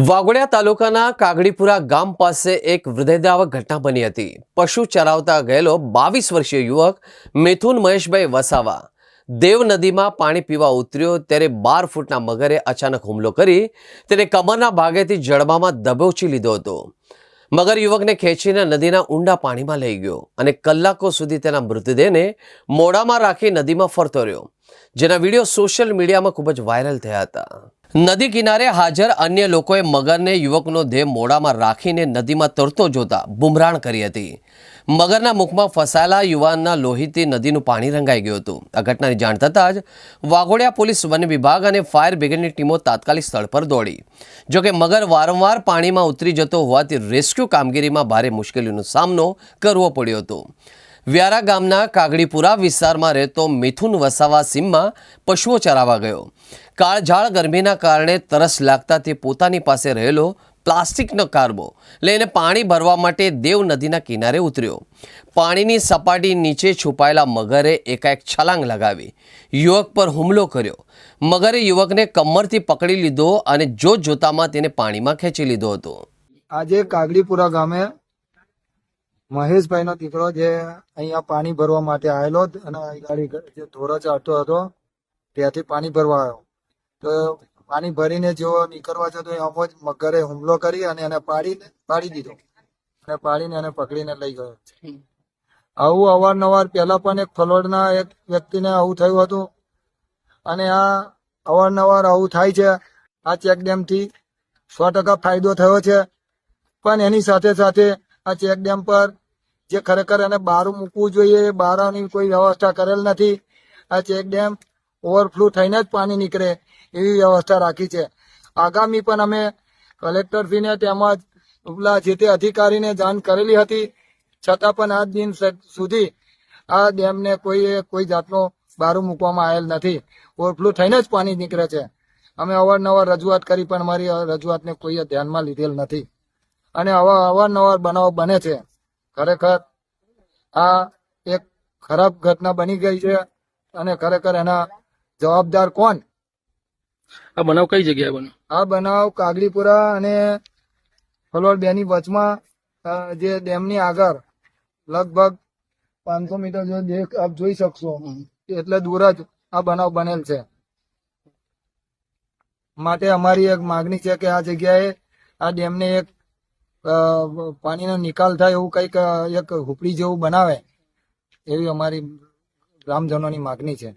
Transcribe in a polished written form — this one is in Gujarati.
વાઘોડિયા તાલુકાના કાગડીપુરા ગામ પાસે એક હૃદયદ્રાવક ઘટના બની હતી। પશુ ચરાવતા ગયેલો 22 વર્ષીય યુવક મિથુન મહેશભાઈ વસાવા દેવ નદીમાં પાણી પીવા ઉતર્યો ત્યારે 12 ફૂટના મગરે અચાનક હુમલો કરી તેને કમરના ભાગેથી જડબામાં દબોચી લીધો હતો। મગર યુવકને ખેંચીને નદીના ઊંડા પાણીમાં લઈ ગયો અને કલાકો સુધી તેના મૃતદેહને મોઢામાં રાખી નદીમાં ફરતો રહ્યો, જેના વિડીયો સોશિયલ મીડિયામાં ખૂબ જ વાયરલ થયા હતા। નદી કિનારે હાજર અન્ય લોકોએ મગરને યુવકનો દેહ મોઢામાં રાખીને નદીમાં તરતો જોતા બુમરાણ કરી હતી। મગરના મુખમાં ફસાયેલા યુવાનના લોહીથી નદીનું પાણી રંગાઈ ગયું હતું। આ ઘટનાની જાણ થતાં જ વાઘોડિયા પોલીસ, વન વિભાગ અને ફાયર બ્રિગેડની ટીમો તાત્કાલિક સ્થળ પર દોડી। જોકે મગર વારંવાર પાણીમાં ઉતરી જતો હોવાથી રેસ્ક્યુ કામગીરીમાં ભારે મુશ્કેલીનો સામનો કરવો પડ્યો હતો। વ્યારા ગામના કાગડીપુરા વિસ્તારમાં રહેતો મિથુન વસાવા સીમમાં પશુઓ ચરાવવા ગયો। કાળઝાળ ગરમીના કારણે તરસ લાગતા તે પોતાની પાસે રહેલો પ્લાસ્ટિકનો કારબો લઈને પાણી ભરવા માટે દેવ નદીના કિનારે ઉતર્યો। પાણીની સપાટી નીચે છુપાયેલા મગરે એકાએક છલાંગ લગાવી યુવક પર હુમલો કર્યો। મગરે યુવકને કમરથી પકડી લીધો અને જોતજોતામાં તેને પાણીમાં ખેંચી લીધો હતો। આજે કાગડીપુરા ગામે મહેશભાઈનો દીકરો જે અહીંયા પાણી ભરવા માટે આવેલો અને ગાડી જે ધોરો ચાલતો હતો ત્યાંથી પાણી ભરવા આવ્યો, તો પાણી ભરીને જેવો નીકળવા જતો એમ જ મગરે હુમલો કરી અને એને પાડી દીધો અને પાડીને એને પકડીને લઈ ગયો। આવું અવારનવાર પહેલા પણ એક ફલોડના એક વ્યક્તિને આવું થયું હતું અને આ અવારનવાર આવું થાય છે। આ ચેકડેમથી 100% ફાયદો થયો છે, પણ એની સાથે સાથે આ ચેકડેમ પર જે ખરેખર એને બારું મૂકવું જોઈએ, બારાની કોઈ વ્યવસ્થા કરેલ નથી। આ ચેકડેમ ઓવરફ્લો થઈને જ પાણી નીકળે એવી વ્યવસ્થા રાખી છે। આગામી પણ અમે કલેક્ટરશ્રીને તેમજ ઉપલા જે તે અધિકારીને જાણ કરેલી હતી, છતાં પણ આજ દિન સુધી આ ડેમને કોઈ જાતનો બારું મૂકવામાં આવેલ નથી। ઓવરફ્લો થઈને જ પાણી નીકળે છે। અમે અવારનવાર રજૂઆત કરી પણ અમારી રજૂઆતને કોઈ ધ્યાનમાં લીધેલ નથી અને અવારનવાર બનાવો બને છે। ખરેખર આ એક ખરાબ ઘટના બની ગઈ છે અને ખરેખર એના જવાબદાર કોણ? આ બનાવ કઈ જગ્યાએ બન્યો? આ બનાવ કાગડીપુરા અને ફલોર બેની વચમાં જે ડેમની આગળ લગભગ 500 મીટર જો આપ જોઈ શકશો એટલે દૂર જ આ બનાવ બનેલ છે। માટે અમારી એક માગણી છે કે આ જગ્યાએ આ ડેમને એક પાણીનો નિકાલ થાય એવું કંઈક એક હુપડી જેવું બનાવે એવી અમારી ગ્રામજનોની માગણી છે।